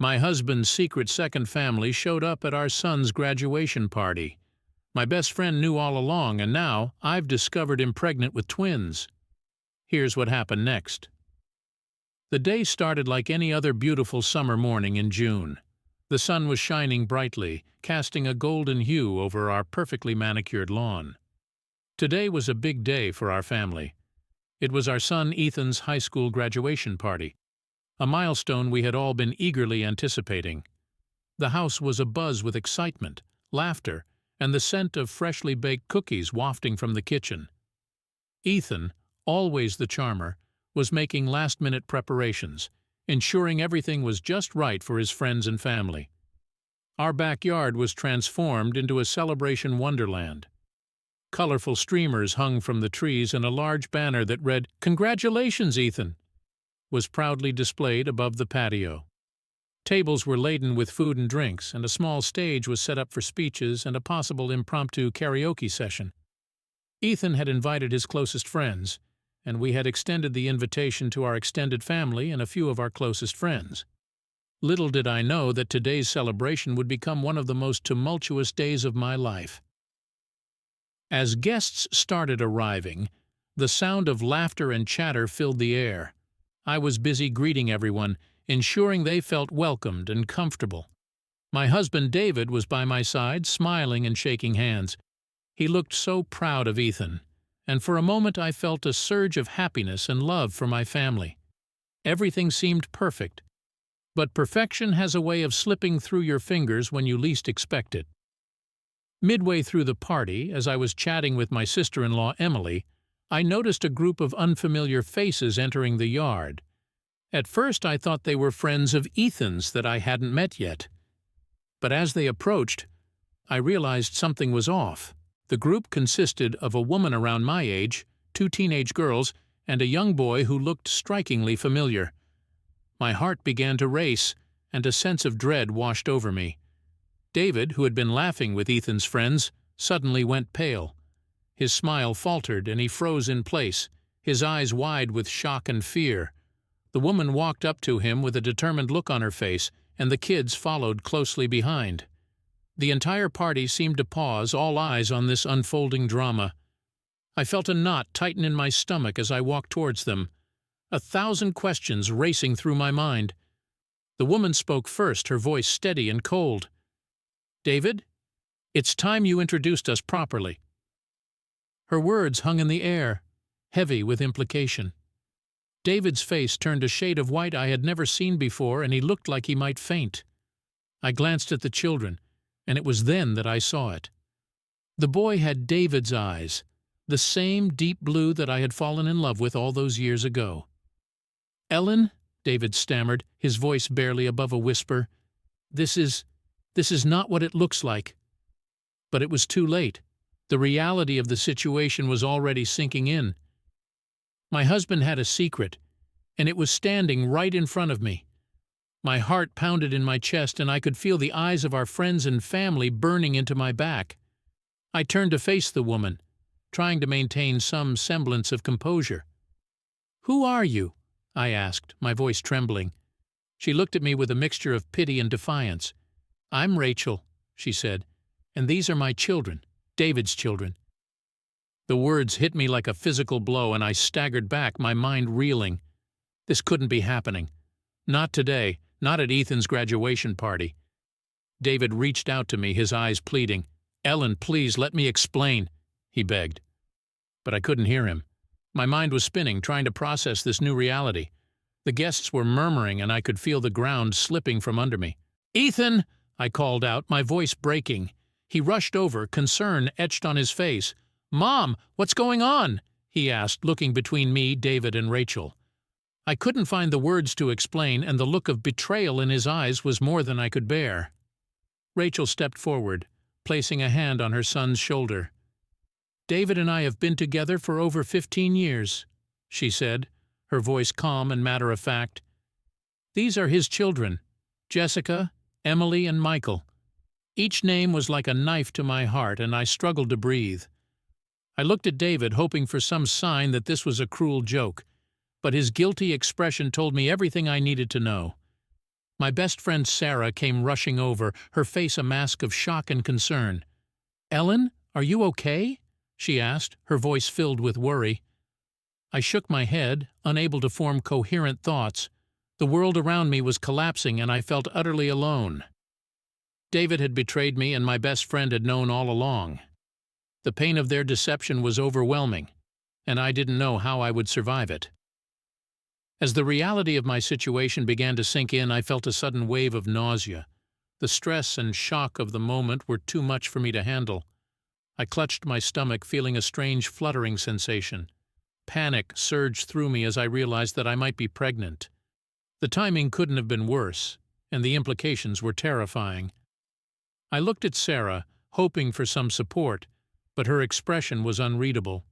My husband's secret second family showed up at our son's graduation party. My best friend knew all along, and now I've discovered him pregnant with twins. Here's what happened next. The day started like any other beautiful summer morning in June. The sun was shining brightly, casting a golden hue over our perfectly manicured lawn. Today was a big day for our family. It was our son Ethan's high school graduation party, a milestone we had all been eagerly anticipating. The house was abuzz with excitement, laughter, and the scent of freshly baked cookies wafting from the kitchen. Ethan, always the charmer, was making last-minute preparations, ensuring everything was just right for his friends and family. Our backyard was transformed into a celebration wonderland. Colorful streamers hung from the trees, and a large banner that read, "Congratulations, Ethan," was proudly displayed above the patio. Tables were laden with food and drinks, and a small stage was set up for speeches and a possible impromptu karaoke session. Ethan had invited his closest friends, and we had extended the invitation to our extended family and a few of our closest friends. Little did I know that today's celebration would become one of the most tumultuous days of my life. As guests started arriving, the sound of laughter and chatter filled the air. I was busy greeting everyone, ensuring they felt welcomed and comfortable. My husband David was by my side, smiling and shaking hands. He looked so proud of Ethan, and for a moment I felt a surge of happiness and love for my family. Everything seemed perfect, but perfection has a way of slipping through your fingers when you least expect it. Midway through the party, as I was chatting with my sister-in-law Emily, I noticed a group of unfamiliar faces entering the yard. At first I thought they were friends of Ethan's that I hadn't met yet. But as they approached, I realized something was off. The group consisted of a woman around my age, 2 teenage girls, and a young boy who looked strikingly familiar. My heart began to race, and a sense of dread washed over me. David, who had been laughing with Ethan's friends, suddenly went pale. His smile faltered, and he froze in place, his eyes wide with shock and fear. The woman walked up to him with a determined look on her face, and the kids followed closely behind. The entire party seemed to pause, all eyes on this unfolding drama. I felt a knot tighten in my stomach as I walked towards them, 1,000 questions racing through my mind. The woman spoke first, her voice steady and cold. "David, it's time you introduced us properly." Her words hung in the air, heavy with implication. David's face turned a shade of white I had never seen before, and he looked like he might faint. I glanced at the children, and it was then that I saw it. The boy had David's eyes, the same deep blue that I had fallen in love with all those years ago. "Ellen," David stammered, his voice barely above a whisper, This is not what it looks like." But it was too late. The reality of the situation was already sinking in. My husband had a secret, and it was standing right in front of me. My heart pounded in my chest, and I could feel the eyes of our friends and family burning into my back. I turned to face the woman, trying to maintain some semblance of composure. "Who are you?" I asked, my voice trembling. She looked at me with a mixture of pity and defiance. "I'm Rachel," she said, "and these are my children, David's children." The words hit me like a physical blow, and I staggered back, my mind reeling. This couldn't be happening. Not today, not at Ethan's graduation party. David reached out to me, his eyes pleading. "Ellen, please, let me explain," he begged. But I couldn't hear him. My mind was spinning, trying to process this new reality. The guests were murmuring, and I could feel the ground slipping from under me. "Ethan!" I called out, my voice breaking. He rushed over, concern etched on his face. "Mom, what's going on?" he asked, looking between me, David, and Rachel. I couldn't find the words to explain, and the look of betrayal in his eyes was more than I could bear. Rachel stepped forward, placing a hand on her son's shoulder. "David and I have been together for over 15 years, she said, her voice calm and matter-of-fact. "These are his children, Jessica, Emily, and Michael." Each name was like a knife to my heart, and I struggled to breathe. I looked at David, hoping for some sign that this was a cruel joke, but his guilty expression told me everything I needed to know. My best friend Sarah came rushing over, her face a mask of shock and concern. "Ellen, are you okay?" she asked, her voice filled with worry. I shook my head, unable to form coherent thoughts. The world around me was collapsing and I felt utterly alone. David had betrayed me and my best friend had known all along. The pain of their deception was overwhelming, and I didn't know how I would survive it. As the reality of my situation began to sink in, I felt a sudden wave of nausea. The stress and shock of the moment were too much for me to handle. I clutched my stomach, feeling a strange fluttering sensation. Panic surged through me as I realized that I might be pregnant. The timing couldn't have been worse, and the implications were terrifying. I looked at Sarah, hoping for some support, but her expression was unreadable.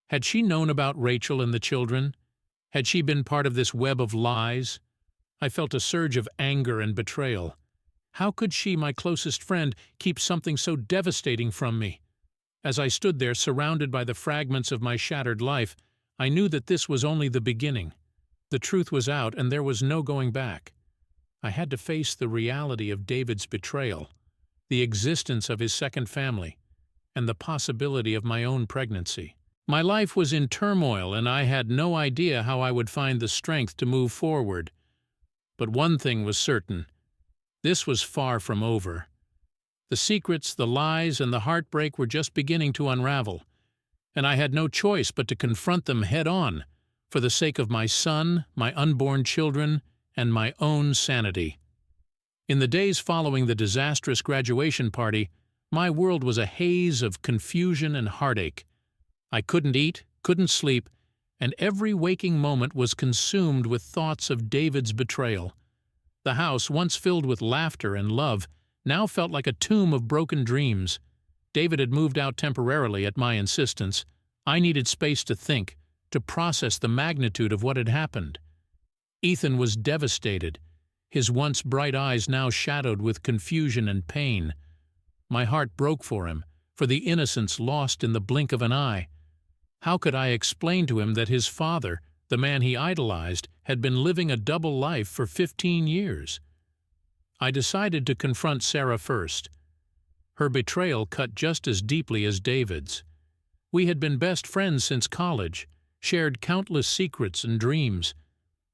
Had she known about Rachel and the children? Had she been part of this web of lies? I felt a surge of anger and betrayal. How could she, my closest friend, keep something so devastating from me? As I stood there surrounded by the fragments of my shattered life, I knew that this was only the beginning. The truth was out and there was no going back. I had to face the reality of David's betrayal, the existence of his second family, and the possibility of my own pregnancy. My life was in turmoil and I had no idea how I would find the strength to move forward. But one thing was certain. This was far from over. The secrets, the lies, and the heartbreak were just beginning to unravel, and I had no choice but to confront them head-on, for the sake of my son, my unborn children, and my own sanity. In the days following the disastrous graduation party, my world was a haze of confusion and heartache. I couldn't eat, couldn't sleep, and every waking moment was consumed with thoughts of David's betrayal. The house, once filled with laughter and love, now felt like a tomb of broken dreams. David had moved out temporarily at my insistence. I needed space to think, to process the magnitude of what had happened. Ethan was devastated, his once bright eyes now shadowed with confusion and pain. My heart broke for him, for the innocence lost in the blink of an eye. How could I explain to him that his father, the man he idolized, had been living a double life for 15 years? I decided to confront Sarah first. Her betrayal cut just as deeply as David's. We had been best friends since college, shared countless secrets and dreams.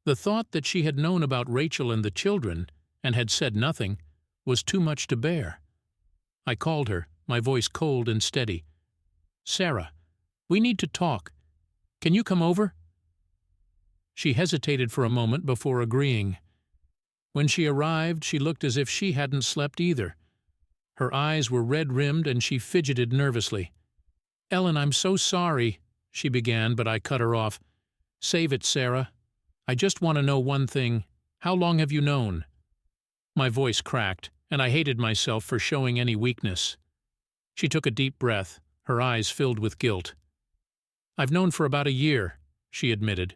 The thought that she had known about Rachel and the children, and had said nothing, was too much to bear. I called her, my voice cold and steady. "Sarah, we need to talk. Can you come over?" She hesitated for a moment before agreeing. When she arrived, she looked as if she hadn't slept either. Her eyes were red-rimmed and she fidgeted nervously. "Ellen, I'm so sorry," she began, but I cut her off. "Save it, Sarah. I just want to know one thing. How long have you known?" My voice cracked, and I hated myself for showing any weakness. She took a deep breath, her eyes filled with guilt. "I've known for about a year," she admitted.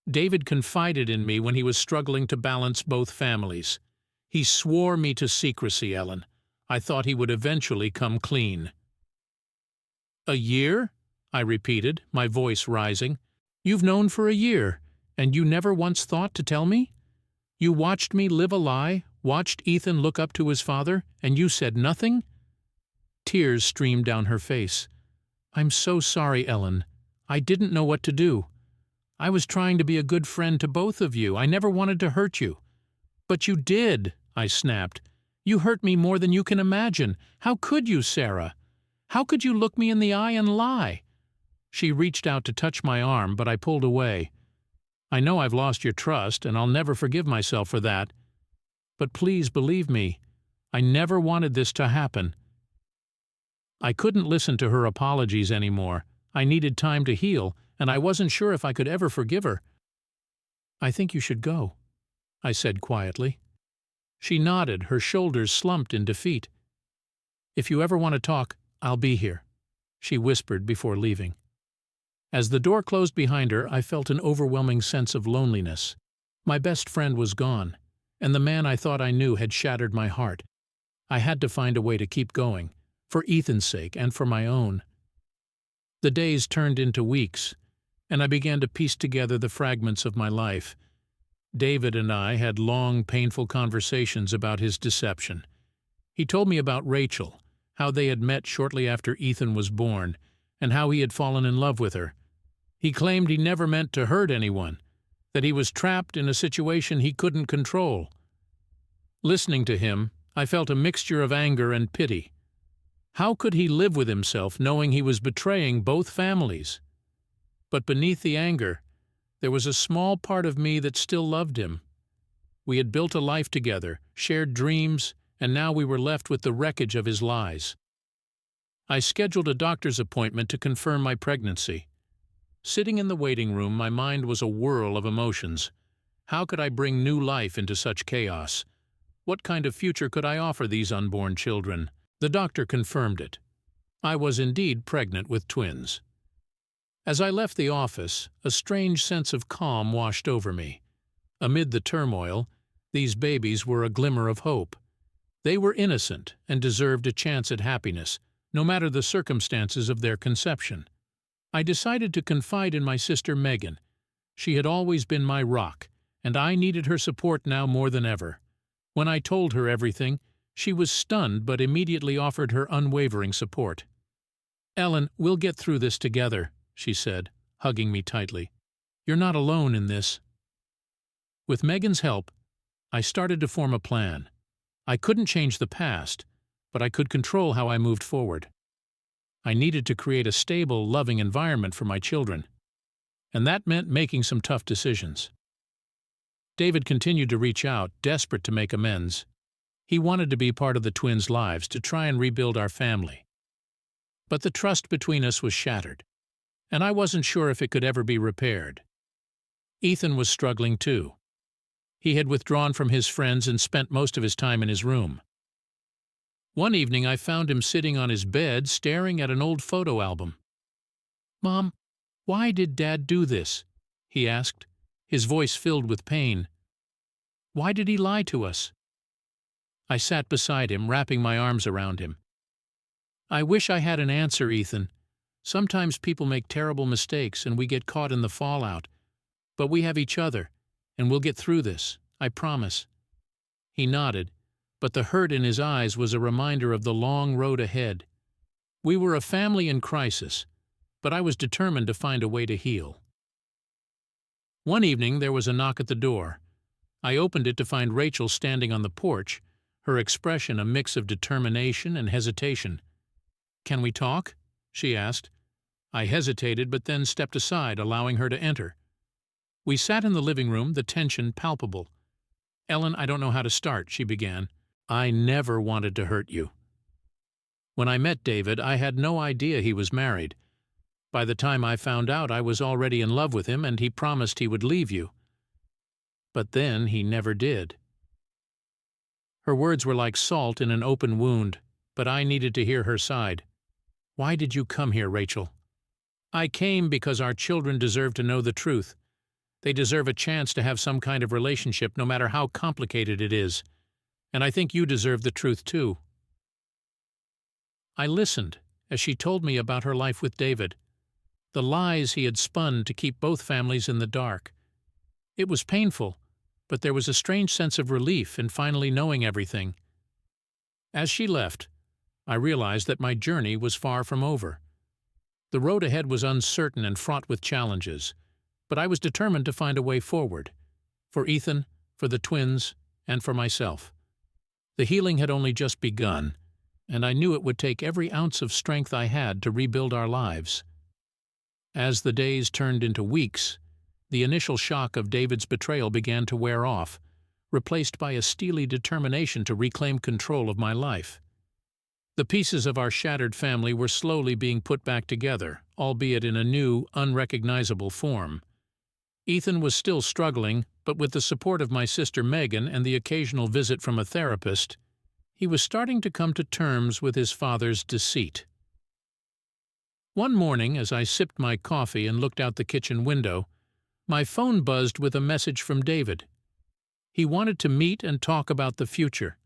"David confided in me when he was struggling to balance both families. He swore me to secrecy, Ellen. I thought he would eventually come clean." "A year?" I repeated, my voice rising. "You've known for a year, and you never once thought to tell me? You watched me live a lie, watched Ethan look up to his father, and you said nothing?" Tears streamed down her face. "I'm so sorry, Ellen. I didn't know what to do. I was trying to be a good friend to both of you. I never wanted to hurt you." "But you did," I snapped. "You hurt me more than you can imagine. How could you, Sarah? How could you look me in the eye and lie?" She reached out to touch my arm, but I pulled away. "I know I've lost your trust, and I'll never forgive myself for that. But please believe me, I never wanted this to happen." I couldn't listen to her apologies anymore. I needed time to heal, and I wasn't sure if I could ever forgive her. "I think you should go," I said quietly. She nodded, her shoulders slumped in defeat. "If you ever want to talk, I'll be here," she whispered before leaving. As the door closed behind her, I felt an overwhelming sense of loneliness. My best friend was gone, and the man I thought I knew had shattered my heart. I had to find a way to keep going, for Ethan's sake and for my own. The days turned into weeks, and I began to piece together the fragments of my life. David and I had long, painful conversations about his deception. He told me about Rachel, how they had met shortly after Ethan was born, and how he had fallen in love with her. He claimed he never meant to hurt anyone, that he was trapped in a situation he couldn't control. Listening to him, I felt a mixture of anger and pity. How could he live with himself knowing he was betraying both families? But beneath the anger, there was a small part of me that still loved him. We had built a life together, shared dreams, and now we were left with the wreckage of his lies. I scheduled a doctor's appointment to confirm my pregnancy. Sitting in the waiting room, my mind was a whirl of emotions. How could I bring new life into such chaos? What kind of future could I offer these unborn children? The doctor confirmed it. I was indeed pregnant with twins. As I left the office, a strange sense of calm washed over me. Amid the turmoil, these babies were a glimmer of hope. They were innocent and deserved a chance at happiness, no matter the circumstances of their conception. I decided to confide in my sister Megan. She had always been my rock, and I needed her support now more than ever. When I told her everything, she was stunned but immediately offered her unwavering support. "Ellen, we'll get through this together," she said, hugging me tightly. "You're not alone in this." With Megan's help, I started to form a plan. I couldn't change the past, but I could control how I moved forward. I needed to create a stable, loving environment for my children, and that meant making some tough decisions. David continued to reach out, desperate to make amends. He wanted to be part of the twins' lives, to try and rebuild our family. But the trust between us was shattered, and I wasn't sure if it could ever be repaired. Ethan was struggling too. He had withdrawn from his friends and spent most of his time in his room. One evening I found him sitting on his bed staring at an old photo album. "Mom, why did Dad do this?" he asked, his voice filled with pain. "Why did he lie to us?" I sat beside him, wrapping my arms around him. "I wish I had an answer, Ethan. Sometimes people make terrible mistakes and we get caught in the fallout. But we have each other, and we'll get through this, I promise." He nodded, but the hurt in his eyes was a reminder of the long road ahead. We were a family in crisis, but I was determined to find a way to heal. One evening there was a knock at the door. I opened it to find Rachel standing on the porch, her expression a mix of determination and hesitation. "Can we talk?" she asked. I hesitated but then stepped aside, allowing her to enter. We sat in the living room, the tension palpable. "Ellen, I don't know how to start," she began. "I never wanted to hurt you." When I met David, I had no idea he was married. By the time I found out, I was already in love with him, and he promised he would leave you. But then he never did. Her words were like salt in an open wound, but I needed to hear her side. "Why did you come here, Rachel?" "I came because our children deserve to know the truth. They deserve a chance to have some kind of relationship, no matter how complicated it is. And I think you deserve the truth, too." I listened as she told me about her life with David, the lies he had spun to keep both families in the dark. It was painful, but there was a strange sense of relief in finally knowing everything. As she left, I realized that my journey was far from over. The road ahead was uncertain and fraught with challenges, but I was determined to find a way forward, for Ethan, for the twins, and for myself. The healing had only just begun, and I knew it would take every ounce of strength I had to rebuild our lives. As the days turned into weeks, the initial shock of David's betrayal began to wear off, replaced by a steely determination to reclaim control of my life. The pieces of our shattered family were slowly being put back together, albeit in a new, unrecognizable form. Ethan was still struggling, but with the support of my sister Megan and the occasional visit from a therapist, he was starting to come to terms with his father's deceit. One morning, as I sipped my coffee and looked out the kitchen window, my phone buzzed with a message from David. He wanted to meet and talk about the future.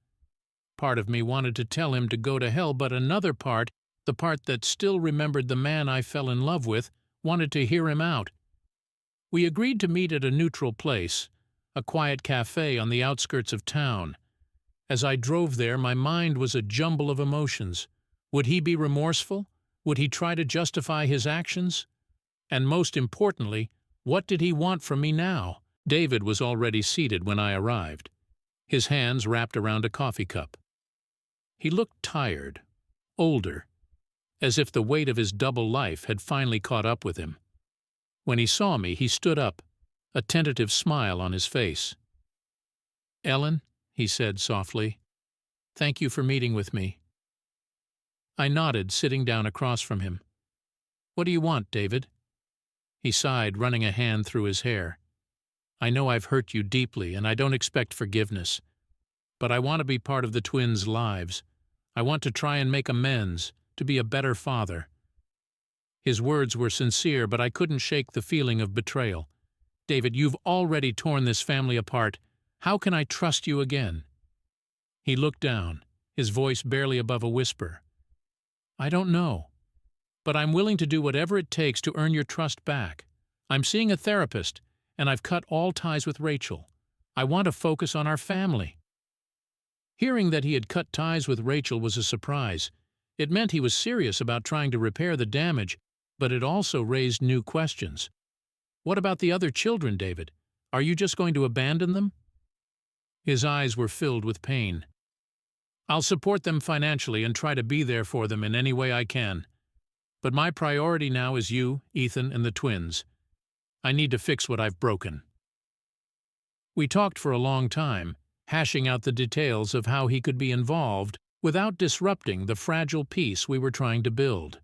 Part of me wanted to tell him to go to hell, but another part, the part that still remembered the man I fell in love with, wanted to hear him out. We agreed to meet at a neutral place, a quiet cafe on the outskirts of town. As I drove there, my mind was a jumble of emotions. Would he be remorseful? Would he try to justify his actions? And most importantly, what did he want from me now? David was already seated when I arrived, his hands wrapped around a coffee cup. He looked tired, older, as if the weight of his double life had finally caught up with him. When he saw me, he stood up, a tentative smile on his face. "Ellen," he said softly, "thank you for meeting with me." I nodded, sitting down across from him. "What do you want, David?" He sighed, running a hand through his hair. "I know I've hurt you deeply, and I don't expect forgiveness. But I want to be part of the twins' lives. I want to try and make amends, to be a better father." His words were sincere, but I couldn't shake the feeling of betrayal. "David, you've already torn this family apart. How can I trust you again?" He looked down, his voice barely above a whisper. "I don't know. But I'm willing to do whatever it takes to earn your trust back. I'm seeing a therapist, and I've cut all ties with Rachel. I want to focus on our family." Hearing that he had cut ties with Rachel was a surprise. It meant he was serious about trying to repair the damage, but it also raised new questions. "What about the other children, David? Are you just going to abandon them?" His eyes were filled with pain. "I'll support them financially and try to be there for them in any way I can. But my priority now is you, Ethan, and the twins. I need to fix what I've broken." We talked for a long time, hashing out the details of how he could be involved without disrupting the fragile peace we were trying to build.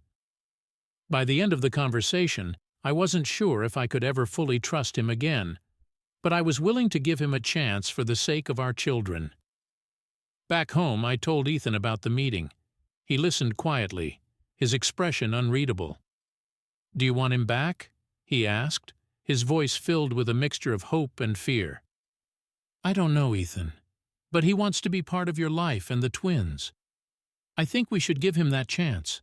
By the end of the conversation, I wasn't sure if I could ever fully trust him again, but I was willing to give him a chance for the sake of our children. Back home, I told Ethan about the meeting. He listened quietly, his expression unreadable. "Do you want him back?" he asked, his voice filled with a mixture of hope and fear. "I don't know, Ethan, but he wants to be part of your life and the twins. I think we should give him that chance."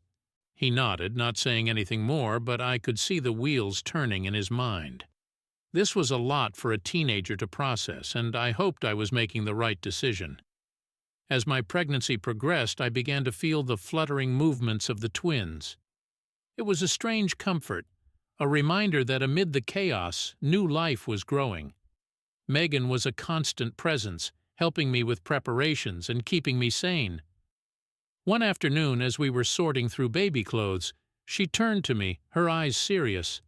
He nodded, not saying anything more, but I could see the wheels turning in his mind. This was a lot for a teenager to process, and I hoped I was making the right decision. As my pregnancy progressed, I began to feel the fluttering movements of the twins. It was a strange comfort, a reminder that amid the chaos, new life was growing. Megan was a constant presence, helping me with preparations and keeping me sane. One afternoon, as we were sorting through baby clothes, she turned to me, her eyes serious.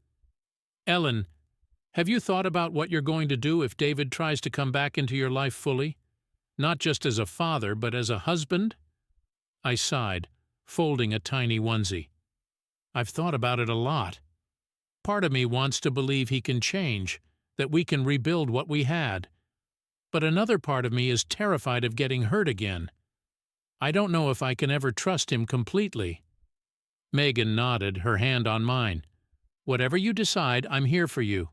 "Ellen, have you thought about what you're going to do if David tries to come back into your life fully? Not just as a father, but as a husband?" I sighed, folding a tiny onesie. "I've thought about it a lot. Part of me wants to believe he can change, that we can rebuild what we had. But another part of me is terrified of getting hurt again. I don't know if I can ever trust him completely." Megan nodded, her hand on mine. "Whatever you decide, I'm here for you.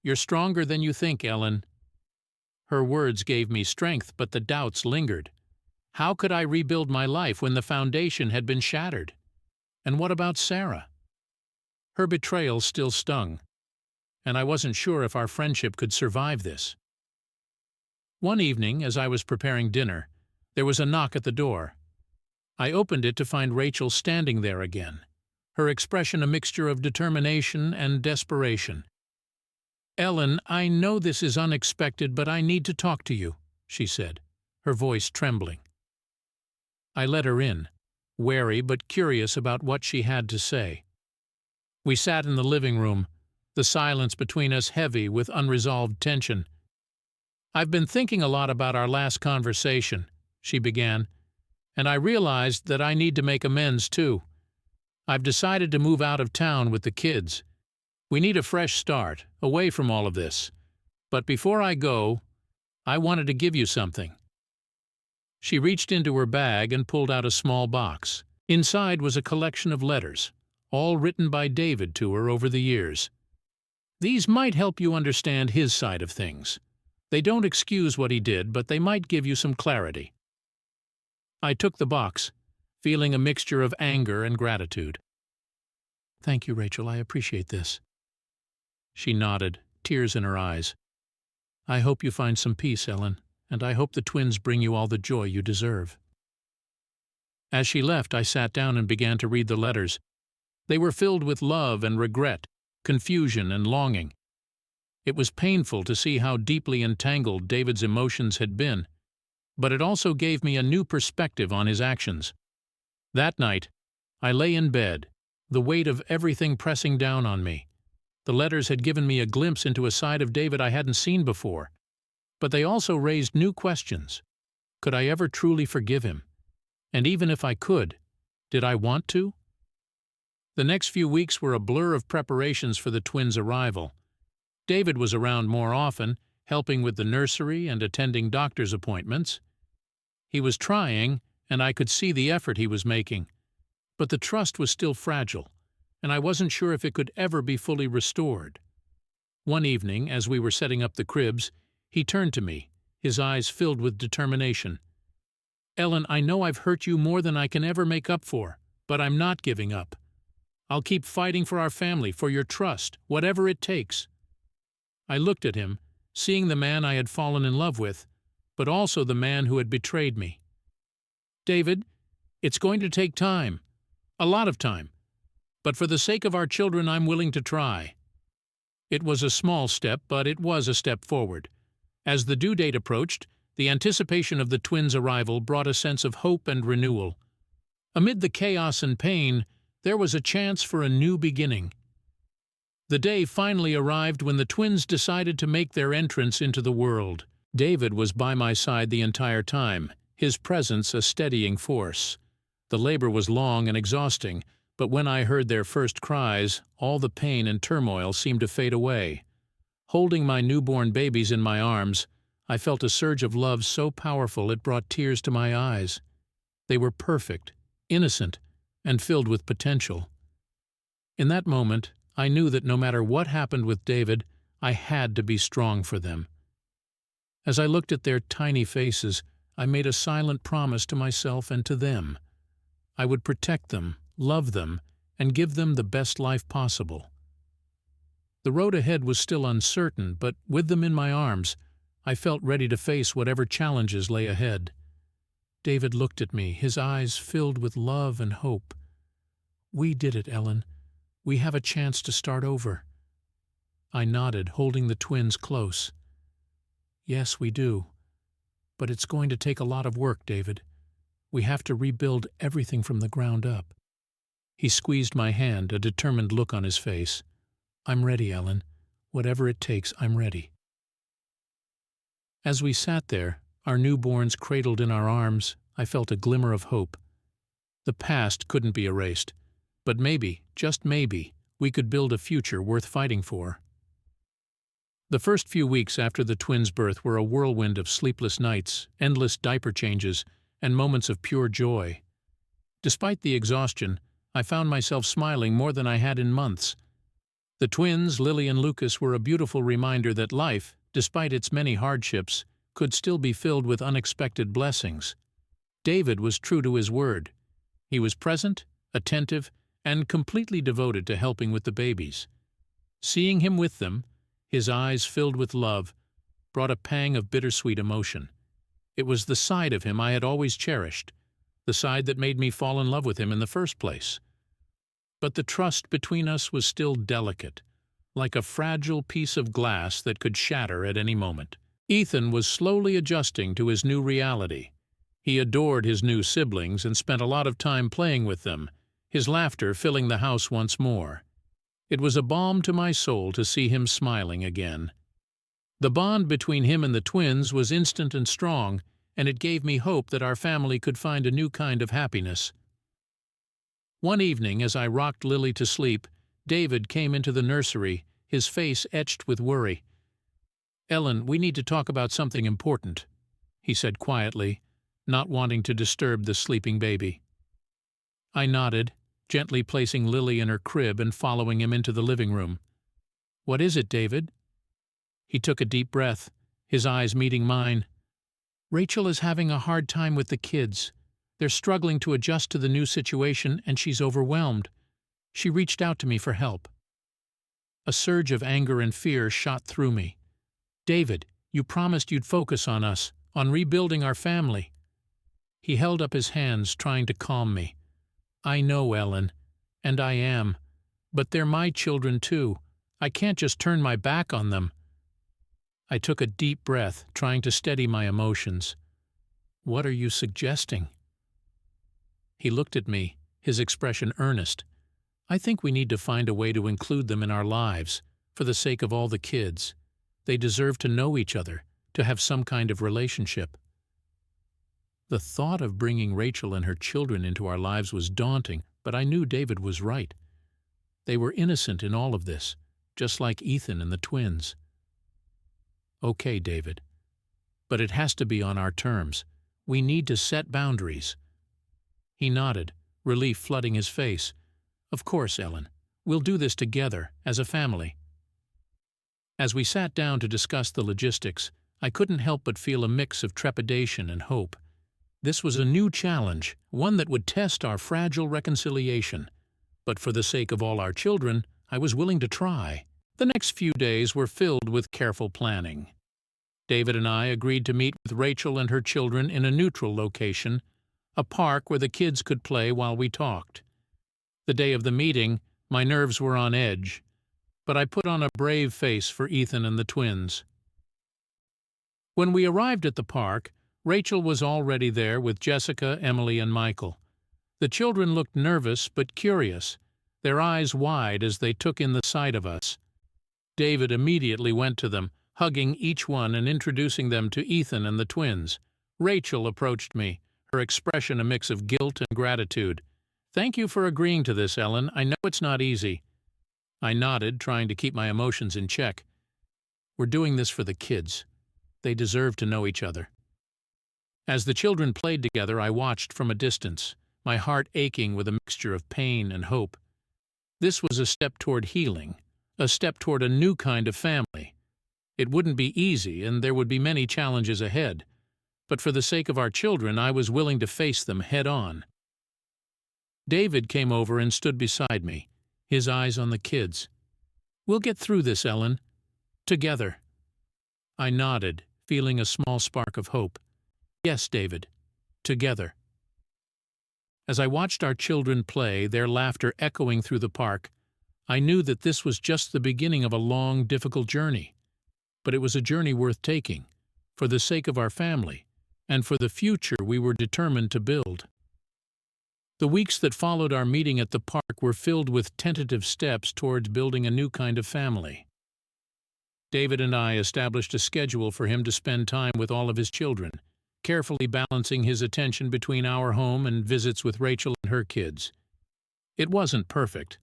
You're stronger than you think, Ellen." Her words gave me strength, but the doubts lingered. How could I rebuild my life when the foundation had been shattered? And what about Sarah? Her betrayal still stung, and I wasn't sure if our friendship could survive this. One evening, as I was preparing dinner, there was a knock at the door. I opened it to find Rachel standing there again, her expression a mixture of determination and desperation. "Ellen, I know this is unexpected, but I need to talk to you," she said, her voice trembling. I let her in, wary but curious about what she had to say. We sat in the living room, the silence between us heavy with unresolved tension. "I've been thinking a lot about our last conversation," she began, "and I realized that I need to make amends too. I've decided to move out of town with the kids. We need a fresh start, away from all of this. But before I go, I wanted to give you something." She reached into her bag and pulled out a small box. Inside was a collection of letters, all written by David to her over the years. These might help you understand his side of things. They don't excuse what he did, but they might give you some clarity. I took the box, feeling a mixture of anger and gratitude. "Thank you, Rachel. I appreciate this." She nodded, tears in her eyes. I hope you find some peace, Ellen, and I hope the twins bring you all the joy you deserve." As she left, I sat down and began to read the letters. They were filled with love and regret, confusion and longing. It was painful to see how deeply entangled David's emotions had been, but it also gave me a new perspective on his actions. That night, I lay in bed, the weight of everything pressing down on me. The letters had given me a glimpse into a side of David I hadn't seen before, but they also raised new questions. Could I ever truly forgive him? And even if I could, did I want to? The next few weeks were a blur of preparations for the twins' arrival. David was around more often, helping with the nursery and attending doctor's appointments. He was trying, and I could see the effort he was making. But the trust was still fragile, and I wasn't sure if it could ever be fully restored. One evening, as we were setting up the cribs, he turned to me, his eyes filled with determination. "Ellen, I know I've hurt you more than I can ever make up for, but I'm not giving up. I'll keep fighting for our family, for your trust, whatever it takes." I looked at him, seeing the man I had fallen in love with, but also the man who had betrayed me. "David, it's going to take time, a lot of time, but for the sake of our children I'm willing to try." It was a small step, but it was a step forward. As the due date approached, the anticipation of the twins' arrival brought a sense of hope and renewal. Amid the chaos and pain, there was a chance for a new beginning. The day finally arrived when the twins decided to make their entrance into the world. David was by my side the entire time, his presence a steadying force. The labor was long and exhausting, but when I heard their first cries, all the pain and turmoil seemed to fade away. Holding my newborn babies in my arms, I felt a surge of love so powerful it brought tears to my eyes. They were perfect, innocent, and filled with potential. In that moment, I knew that no matter what happened with David, I had to be strong for them. As I looked at their tiny faces, I made a silent promise to myself and to them. I would protect them, love them, and give them the best life possible. The road ahead was still uncertain, but with them in my arms, I felt ready to face whatever challenges lay ahead. David looked at me, his eyes filled with love and hope. "We did it, Ellen. We have a chance to start over." I nodded, holding the twins close. "Yes, we do. But it's going to take a lot of work, David. We have to rebuild everything from the ground up." He squeezed my hand, a determined look on his face. "I'm ready, Ellen. Whatever it takes, I'm ready." As we sat there, our newborns cradled in our arms, I felt a glimmer of hope. The past couldn't be erased, but maybe, just maybe, we could build a future worth fighting for. The first few weeks after the twins' birth were a whirlwind of sleepless nights, endless diaper changes, and moments of pure joy. Despite the exhaustion, I found myself smiling more than I had in months. The twins, Lily and Lucas, were a beautiful reminder that life, despite its many hardships, could still be filled with unexpected blessings. David was true to his word. He was present, attentive, and completely devoted to helping with the babies. Seeing him with them, his eyes filled with love, brought a pang of bittersweet emotion. It was the side of him I had always cherished, the side that made me fall in love with him in the first place. But the trust between us was still delicate, like a fragile piece of glass that could shatter at any moment. Ethan was slowly adjusting to his new reality. He adored his new siblings and spent a lot of time playing with them, his laughter filling the house once more. It was a balm to my soul to see him smiling again. The bond between him and the twins was instant and strong, and it gave me hope that our family could find a new kind of happiness. One evening, as I rocked Lily to sleep, David came into the nursery, his face etched with worry. "Ellen, we need to talk about something important," he said quietly, not wanting to disturb the sleeping baby. I nodded, gently placing Lily in her crib and following him into the living room. "What is it, David?" He took a deep breath, his eyes meeting mine. "Rachel is having a hard time with the kids. They're struggling to adjust to the new situation, and she's overwhelmed. She reached out to me for help." A surge of anger and fear shot through me. "David, You promised you'd focus on us, on rebuilding our family." He held up his hands, trying to calm me. "I know, Ellen, and I am. But they're my children too. I can't just turn my back on them." I took a deep breath, trying to steady my emotions. "What are you suggesting?" He looked at me, his expression earnest. "I think we need to find a way to include them in our lives, for the sake of all the kids. They deserve to know each other, to have some kind of relationship." The thought of bringing Rachel and her children into our lives was daunting, but I knew David was right. They were innocent in all of this, just like Ethan and the twins. "Okay, David. But it has to be on our terms. We need to set boundaries." He nodded, relief flooding his face. "Of course, Ellen. We'll do this together, as a family." As we sat down to discuss the logistics, I couldn't help but feel a mix of trepidation and hope. This was a new challenge, one that would test our fragile reconciliation. But for the sake of all our children, I was willing to try. The next few days were filled with careful planning. David and I agreed to meet with Rachel and her children in a neutral location, a park where the kids could play while we talked. The day of the meeting, my nerves were on edge, but I put on a brave face for Ethan and the twins. When we arrived at the park, Rachel was already there with Jessica, Emily, and Michael. The children looked nervous but curious, their eyes wide as they took in the sight of us. David immediately went to them, hugging each one and introducing them to Ethan and the twins. Rachel approached me, her expression a mix of guilt and gratitude. "Thank you for agreeing to this, Ellen. I know it's not easy." I nodded, trying to keep my emotions in check. "We're doing this for the kids. They deserve to know each other." As the children played together, I watched from a distance, my heart aching with a mixture of pain and hope. This was a step toward healing, a step toward a new kind of family. It wouldn't be easy, and there would be many challenges ahead. But for the sake of our children, I was willing to face them head-on. David came over and stood beside me, his eyes on the kids. "We'll get through this, Ellen. Together." I nodded, feeling a small spark of hope. "Yes, David. Together." As I watched our children play, their laughter echoing through the park, I knew that this was just the beginning of a long, difficult journey. But it was a journey worth taking, for the sake of our family, and for the future we were determined to build. The weeks that followed our meeting at the park were filled with tentative steps towards building a new kind of family. David and I established a schedule for him to spend time with all of his children, carefully balancing his attention between our home and visits with Rachel and her kids. It wasn't perfect,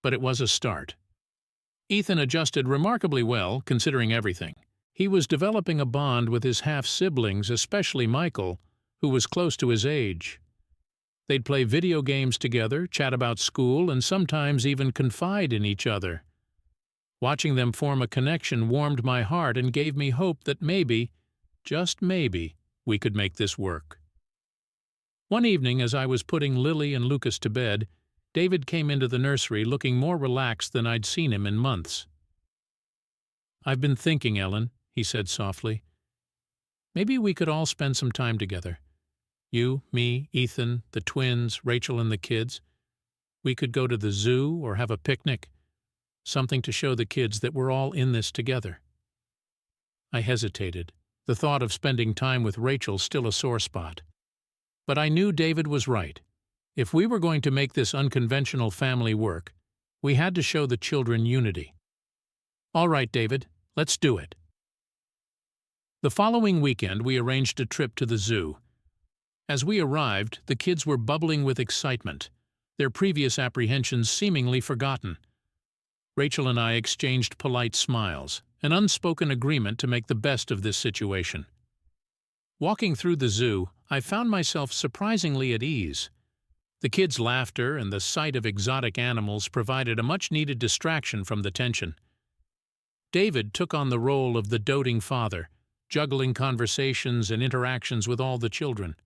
but it was a start. Ethan adjusted remarkably well, considering everything. He was developing a bond with his half-siblings, especially Michael, who was close to his age. They'd play video games together, chat about school, and sometimes even confide in each other. Watching them form a connection warmed my heart and gave me hope that maybe, just maybe, we could make this work. One evening, as I was putting Lily and Lucas to bed, David came into the nursery looking more relaxed than I'd seen him in months. "I've been thinking, Ellen," he said softly. "Maybe we could all spend some time together. You, me, Ethan, the twins, Rachel and the kids. We could go to the zoo or have a picnic. Something to show the kids that we're all in this together." I hesitated, the thought of spending time with Rachel still a sore spot. But I knew David was right. If we were going to make this unconventional family work, we had to show the children unity. "All right, David, let's do it." The following weekend, we arranged a trip to the zoo. As we arrived, the kids were bubbling with excitement, their previous apprehensions seemingly forgotten. Rachel and I exchanged polite smiles, an unspoken agreement to make the best of this situation. Walking through the zoo, I found myself surprisingly at ease. The kids' laughter and the sight of exotic animals provided a much-needed distraction from the tension. David took on the role of the doting father, juggling conversations and interactions with all the children.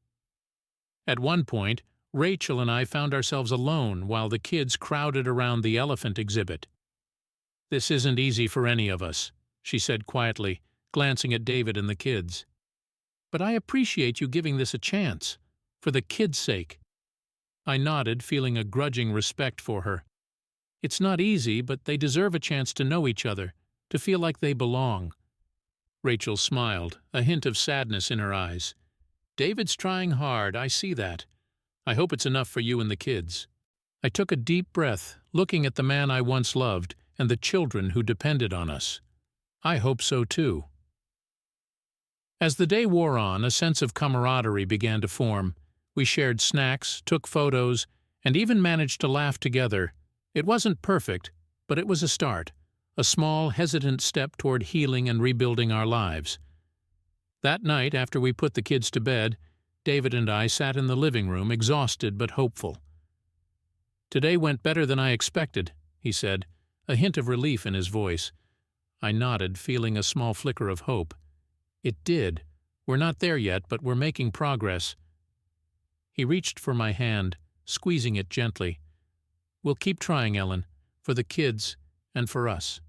At one point, Rachel and I found ourselves alone while the kids crowded around the elephant exhibit. "This isn't easy for any of us," she said quietly, glancing at David and the kids. "But I appreciate you giving this a chance. For the kids' sake." I nodded, feeling a grudging respect for her. It's not easy, but they deserve a chance to know each other, to feel like they belong. Rachel smiled, a hint of sadness in her eyes. "David's trying hard, I see that. I hope it's enough for you and the kids." I took a deep breath, looking at the man I once loved and the children who depended on us. I hope so too. As the day wore on, a sense of camaraderie began to form. We shared snacks, took photos, and even managed to laugh together. It wasn't perfect, but it was a start, a small, hesitant step toward healing and rebuilding our lives. That night, after we put the kids to bed, David and I sat in the living room, exhausted but hopeful. "Today went better than I expected," he said, a hint of relief in his voice. I nodded, feeling a small flicker of hope. It did. We're not there yet, but we're making progress. He reached for my hand, squeezing it gently. "We'll keep trying, Ellen, for the kids and for us."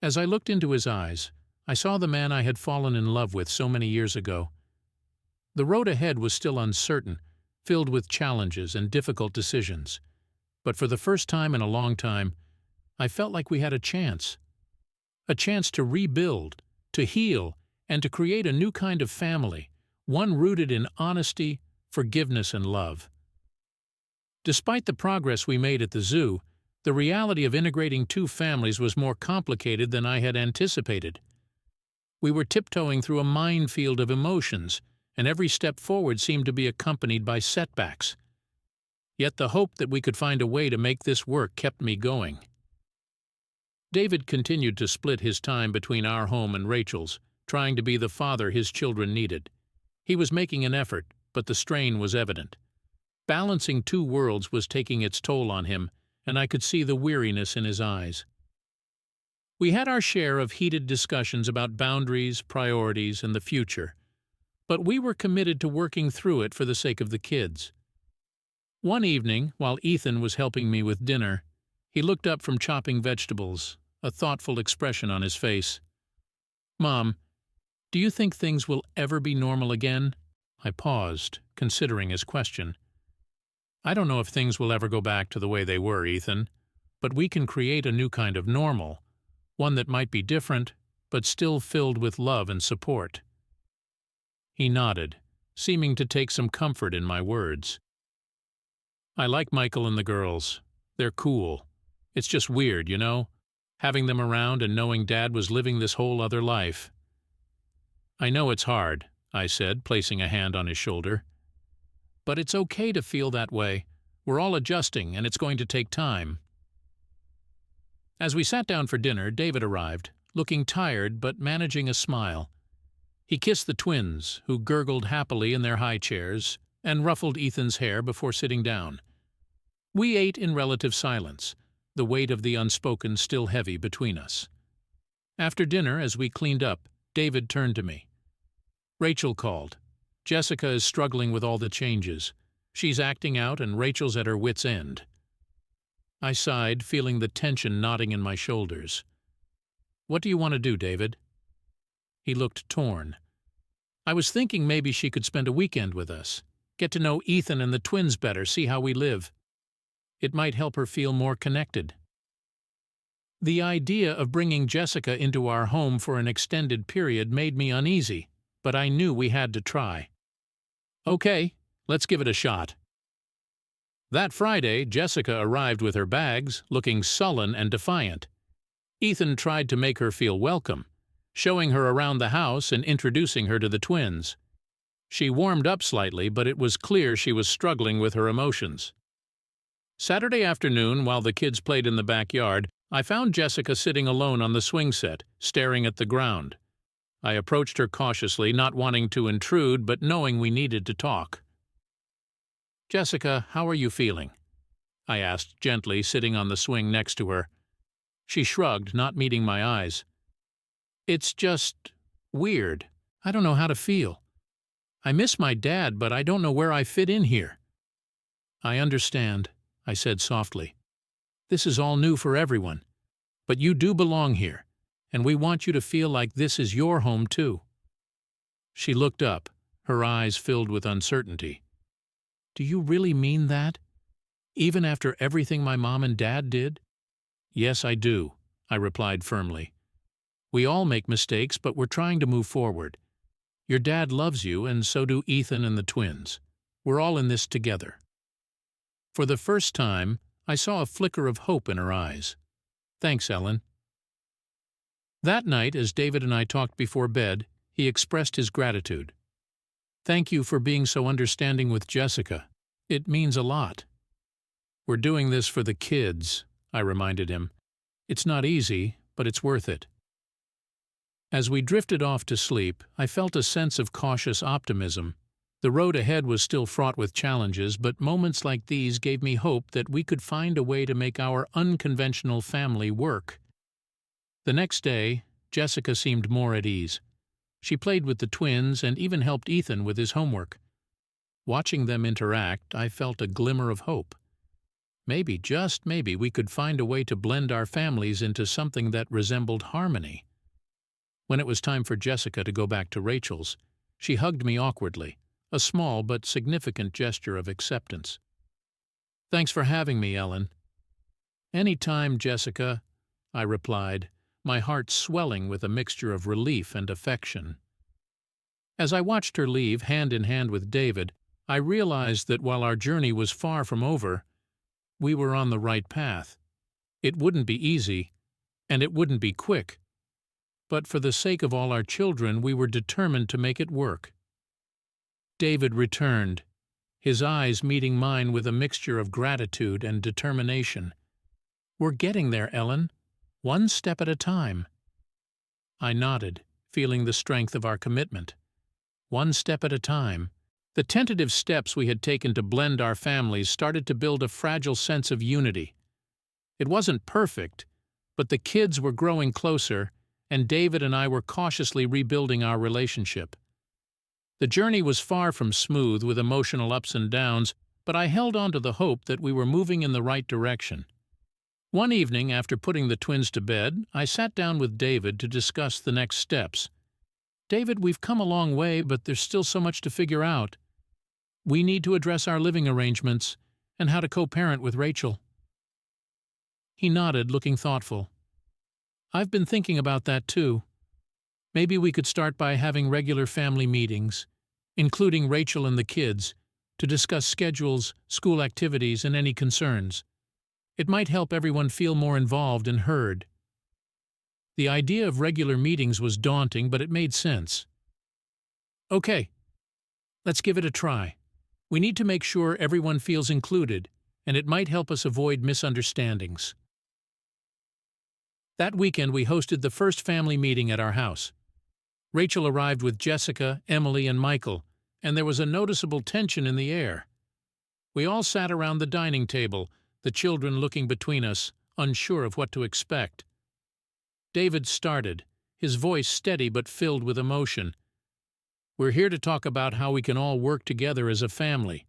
As I looked into his eyes, I saw the man I had fallen in love with so many years ago. The road ahead was still uncertain, filled with challenges and difficult decisions. But for the first time in a long time, I felt like we had a chance. A chance to rebuild, to heal, and to create a new kind of family, one rooted in honesty, forgiveness, and love. Despite the progress we made at the zoo, the reality of integrating two families was more complicated than I had anticipated. We were tiptoeing through a minefield of emotions, and every step forward seemed to be accompanied by setbacks. Yet the hope that we could find a way to make this work kept me going. David continued to split his time between our home and Rachel's, trying to be the father his children needed. He was making an effort, but the strain was evident. Balancing two worlds was taking its toll on him, and I could see the weariness in his eyes. We had our share of heated discussions about boundaries, priorities, and the future, but we were committed to working through it for the sake of the kids. One evening, while Ethan was helping me with dinner, he looked up from chopping vegetables, a thoughtful expression on his face. "Mom, do you think things will ever be normal again?" I paused, considering his question. "I don't know if things will ever go back to the way they were, Ethan, but we can create a new kind of normal, one that might be different, but still filled with love and support." He nodded, seeming to take some comfort in my words. "I like Michael and the girls. They're cool. It's just weird, you know, having them around and knowing Dad was living this whole other life." "I know it's hard," I said, placing a hand on his shoulder. "But it's okay to feel that way. We're all adjusting, and it's going to take time." As we sat down for dinner, David arrived, looking tired but managing a smile. He kissed the twins, who gurgled happily in their high chairs, and ruffled Ethan's hair before sitting down. We ate in relative silence, the weight of the unspoken still heavy between us. After dinner, as we cleaned up, David turned to me. "Rachel called. Jessica is struggling with all the changes. She's acting out and Rachel's at her wit's end." I sighed, feeling the tension knotting in my shoulders. "What do you want to do, David?" He looked torn. "I was thinking maybe she could spend a weekend with us. Get to know Ethan and the twins better, see how we live. It might help her feel more connected." The idea of bringing Jessica into our home for an extended period made me uneasy, but I knew we had to try. "Okay, let's give it a shot." That Friday, Jessica arrived with her bags, looking sullen and defiant. Ethan tried to make her feel welcome, showing her around the house and introducing her to the twins. She warmed up slightly, but it was clear she was struggling with her emotions. Saturday afternoon, while the kids played in the backyard, I found Jessica sitting alone on the swing set, staring at the ground. I approached her cautiously, not wanting to intrude, but knowing we needed to talk. "Jessica, how are you feeling?" I asked gently, sitting on the swing next to her. She shrugged, not meeting my eyes. "It's just weird. I don't know how to feel. I miss my dad, but I don't know where I fit in here." "I understand," I said softly. "This is all new for everyone. But you do belong here, and we want you to feel like this is your home too." She looked up, her eyes filled with uncertainty. "Do you really mean that? Even after everything my mom and dad did?" "Yes, I do," I replied firmly. "We all make mistakes, but we're trying to move forward. Your dad loves you, and so do Ethan and the twins. We're all in this together." For the first time, I saw a flicker of hope in her eyes. "Thanks, Ellen." That night, as David and I talked before bed, he expressed his gratitude. "Thank you for being so understanding with Jessica. It means a lot." "We're doing this for the kids," I reminded him. "It's not easy, but it's worth it." As we drifted off to sleep, I felt a sense of cautious optimism. The road ahead was still fraught with challenges, but moments like these gave me hope that we could find a way to make our unconventional family work. The next day, Jessica seemed more at ease. She played with the twins and even helped Ethan with his homework. Watching them interact, I felt a glimmer of hope. Maybe, just maybe, we could find a way to blend our families into something that resembled harmony. When it was time for Jessica to go back to Rachel's, she hugged me awkwardly, a small but significant gesture of acceptance. "Thanks for having me, Ellen." "Any time, Jessica," I replied, my heart swelling with a mixture of relief and affection. As I watched her leave, hand in hand with David, I realized that while our journey was far from over, we were on the right path. It wouldn't be easy, and it wouldn't be quick, but for the sake of all our children, we were determined to make it work. David returned, his eyes meeting mine with a mixture of gratitude and determination. "We're getting there, Ellen. One step at a time." I nodded, feeling the strength of our commitment. One step at a time. The tentative steps we had taken to blend our families started to build a fragile sense of unity. It wasn't perfect, but the kids were growing closer, and David and I were cautiously rebuilding our relationship. The journey was far from smooth, with emotional ups and downs, but I held on to the hope that we were moving in the right direction. One evening, after putting the twins to bed, I sat down with David to discuss the next steps. "David, we've come a long way, but there's still so much to figure out. We need to address our living arrangements and how to co-parent with Rachel." He nodded, looking thoughtful. "I've been thinking about that too. Maybe we could start by having regular family meetings, including Rachel and the kids, to discuss schedules, school activities, and any concerns. It might help everyone feel more involved and heard." The idea of regular meetings was daunting, but it made sense. "Okay, let's give it a try. We need to make sure everyone feels included, and it might help us avoid misunderstandings." That weekend, we hosted the first family meeting at our house. Rachel arrived with Jessica, Emily, and Michael, and there was a noticeable tension in the air. We all sat around the dining table, the children looking between us, unsure of what to expect. David started, his voice steady but filled with emotion. "We're here to talk about how we can all work together as a family.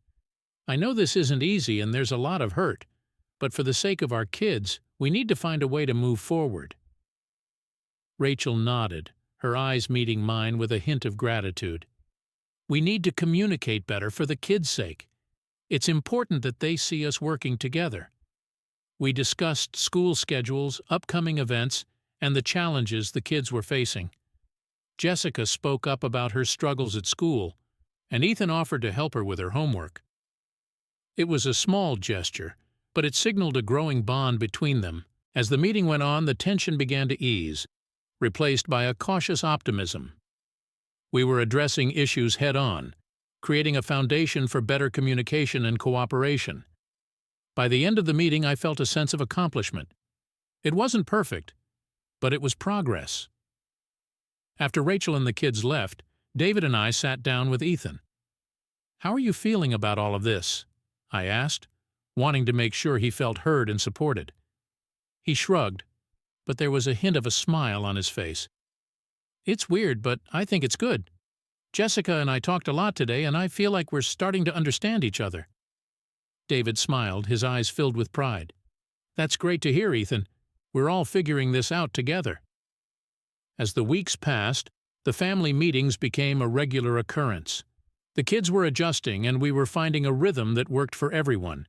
I know this isn't easy and there's a lot of hurt, but for the sake of our kids, we need to find a way to move forward." Rachel nodded, her eyes meeting mine with a hint of gratitude. "We need to communicate better for the kids' sake. It's important that they see us working together." We discussed school schedules, upcoming events, and the challenges the kids were facing. Jessica spoke up about her struggles at school, and Ethan offered to help her with her homework. It was a small gesture, but it signaled a growing bond between them. As the meeting went on, the tension began to ease, replaced by a cautious optimism. We were addressing issues head-on, creating a foundation for better communication and cooperation. By the end of the meeting, I felt a sense of accomplishment. It wasn't perfect, but it was progress. After Rachel and the kids left, David and I sat down with Ethan. "How are you feeling about all of this?" I asked, wanting to make sure he felt heard and supported. He shrugged, but there was a hint of a smile on his face. "It's weird, but I think it's good. Jessica and I talked a lot today, and I feel like we're starting to understand each other." David smiled, his eyes filled with pride. "That's great to hear, Ethan. We're all figuring this out together." As the weeks passed, the family meetings became a regular occurrence. The kids were adjusting, and we were finding a rhythm that worked for everyone.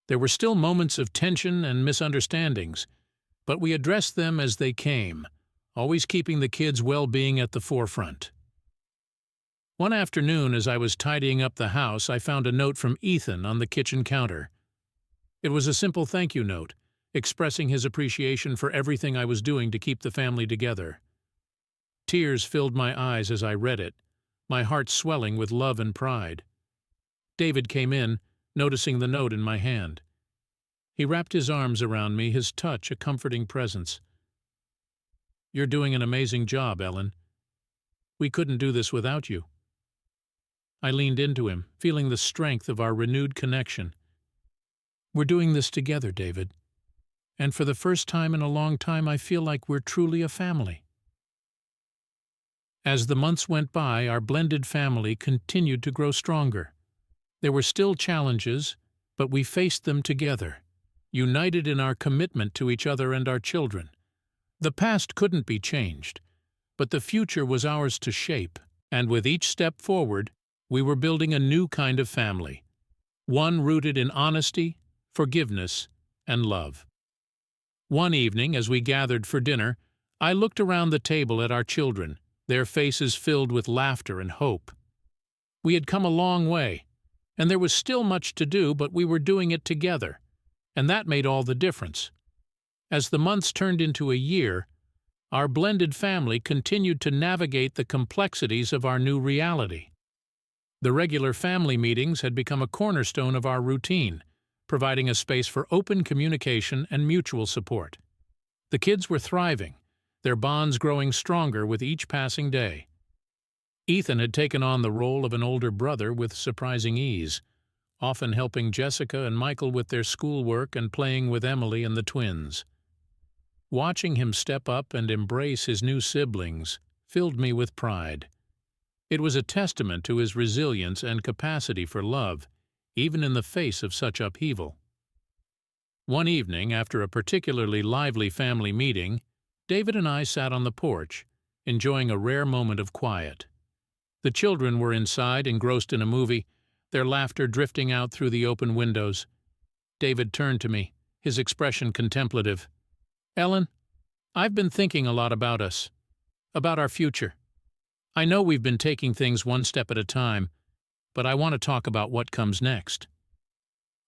There were still moments of tension and misunderstandings, but we addressed them as they came, always keeping the kids' well-being at the forefront. One afternoon, as I was tidying up the house, I found a note from Ethan on the kitchen counter. It was a simple thank you note, expressing his appreciation for everything I was doing to keep the family together. Tears filled my eyes as I read it, my heart swelling with love and pride. David came in, noticing the note in my hand. He wrapped his arms around me, his touch a comforting presence. "You're doing an amazing job, Ellen. We couldn't do this without you." I leaned into him, feeling the strength of our renewed connection. "We're doing this together, David. And for the first time in a long time, I feel like we're truly a family." As the months went by, our blended family continued to grow stronger. There were still challenges, but we faced them together, united in our commitment to each other and our children. The past couldn't be changed, but the future was ours to shape, and with each step forward, we were building a new kind of family, one rooted in honesty, forgiveness, and love. One evening, as we gathered for dinner, I looked around the table at our children, their faces filled with laughter and hope. We had come a long way, and there was still much to do, but we were doing it together, and that made all the difference. As the months turned into a year, our blended family continued to navigate the complexities of our new reality. The regular family meetings had become a cornerstone of our routine, providing a space for open communication and mutual support. The kids were thriving, their bonds growing stronger with each passing day. Ethan had taken on the role of an older brother with surprising ease, often helping Jessica and Michael with their schoolwork and playing with Emily and the twins. Watching him step up and embrace his new siblings filled me with pride. It was a testament to his resilience and capacity for love, even in the face of such upheaval. One evening, after a particularly lively family meeting, David and I sat on the porch, enjoying a rare moment of quiet. The children were inside, engrossed in a movie, their laughter drifting out through the open windows. David turned to me, his expression contemplative. "Ellen, I've been thinking a lot about us, about our future. I know we've been taking things one step at a time, but I want to talk about what comes next."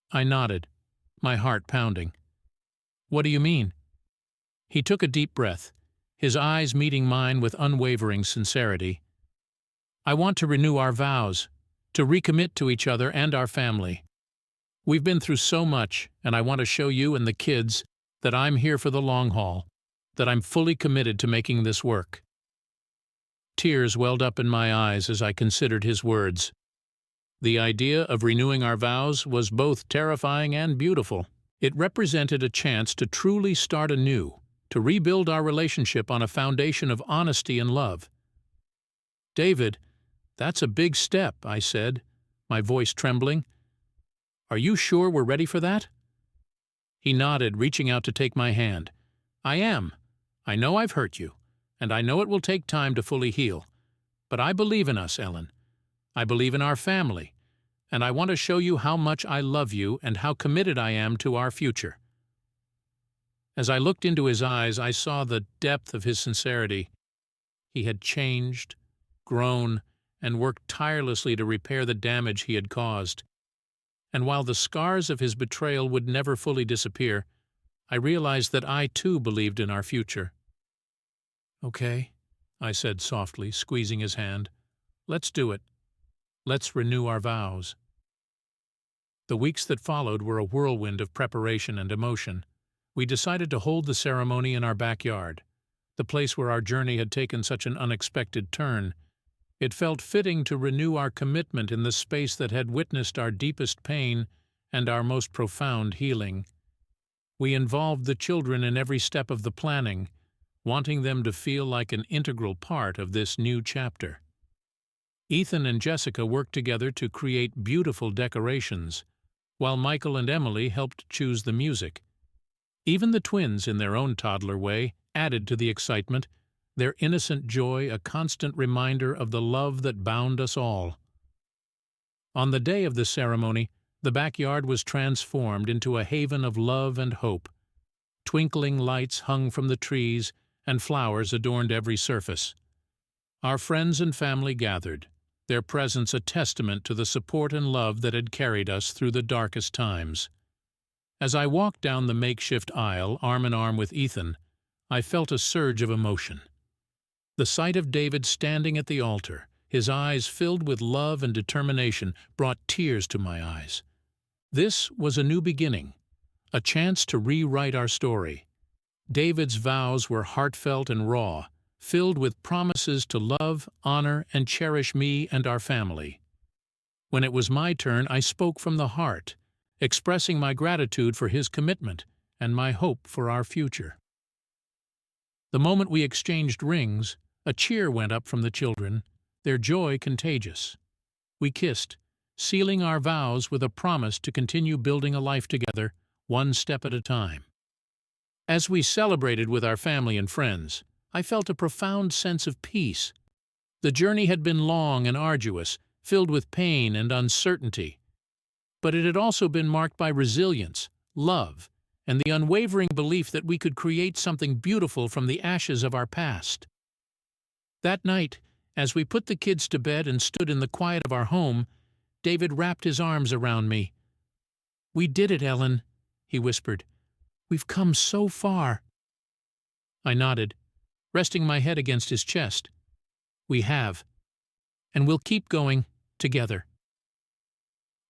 I nodded, my heart pounding. "What do you mean?" He took a deep breath, his eyes meeting mine with unwavering sincerity. "I want to renew our vows, to recommit to each other and our family. We've been through so much, and I want to show you and the kids that I'm here for the long haul, that I'm fully committed to making this work." Tears welled up in my eyes as I considered his words. The idea of renewing our vows was both terrifying and beautiful. It represented a chance to truly start anew, to rebuild our relationship on a foundation of honesty and love. "David, that's a big step," I said, my voice trembling. "Are you sure we're ready for that?" He nodded, reaching out to take my hand. "I am. I know I've hurt you, and I know it will take time to fully heal. But I believe in us, Ellen. I believe in our family, and I want to show you how much I love you and how committed I am to our future." As I looked into his eyes, I saw the depth of his sincerity. He had changed, grown, and worked tirelessly to repair the damage he had caused. And while the scars of his betrayal would never fully disappear, I realized that I too believed in our future. "Okay," I said softly, squeezing his hand. "Let's do it. Let's renew our vows." The weeks that followed were a whirlwind of preparation and emotion. We decided to hold the ceremony in our backyard, the place where our journey had taken such an unexpected turn. It felt fitting to renew our commitment in the space that had witnessed our deepest pain and our most profound healing. We involved the children in every step of the planning, wanting them to feel like an integral part of this new chapter. Ethan and Jessica worked together to create beautiful decorations, while Michael and Emily helped choose the music. Even the twins, in their own toddler way, added to the excitement, their innocent joy a constant reminder of the love that bound us all. On the day of the ceremony, the backyard was transformed into a haven of love and hope. Twinkling lights hung from the trees, and flowers adorned every surface. Our friends and family gathered, their presence a testament to the support and love that had carried us through the darkest times. As I walked down the makeshift aisle, arm in arm with Ethan, I felt a surge of emotion. The sight of David standing at the altar, his eyes filled with love and determination, brought tears to my eyes. This was a new beginning, a chance to rewrite our story. David's vows were heartfelt and raw, filled with promises to love, honor, and cherish me and our family. When it was my turn, I spoke from the heart, expressing my gratitude for his commitment and my hope for our future. The moment we exchanged rings, a cheer went up from the children, their joy contagious. We kissed, sealing our vows with a promise to continue building a life together, one step at a time. As we celebrated with our family and friends, I felt a profound sense of peace. The journey had been long and arduous, filled with pain and uncertainty. But it had also been marked by resilience, love, and the unwavering belief that we could create something beautiful from the ashes of our past. That night, as we put the kids to bed and stood in the quiet of our home, David wrapped his arms around me. "We did it, Ellen," he whispered. "We've come so far." I nodded, resting my head against his chest. "We have. And we'll keep going, together."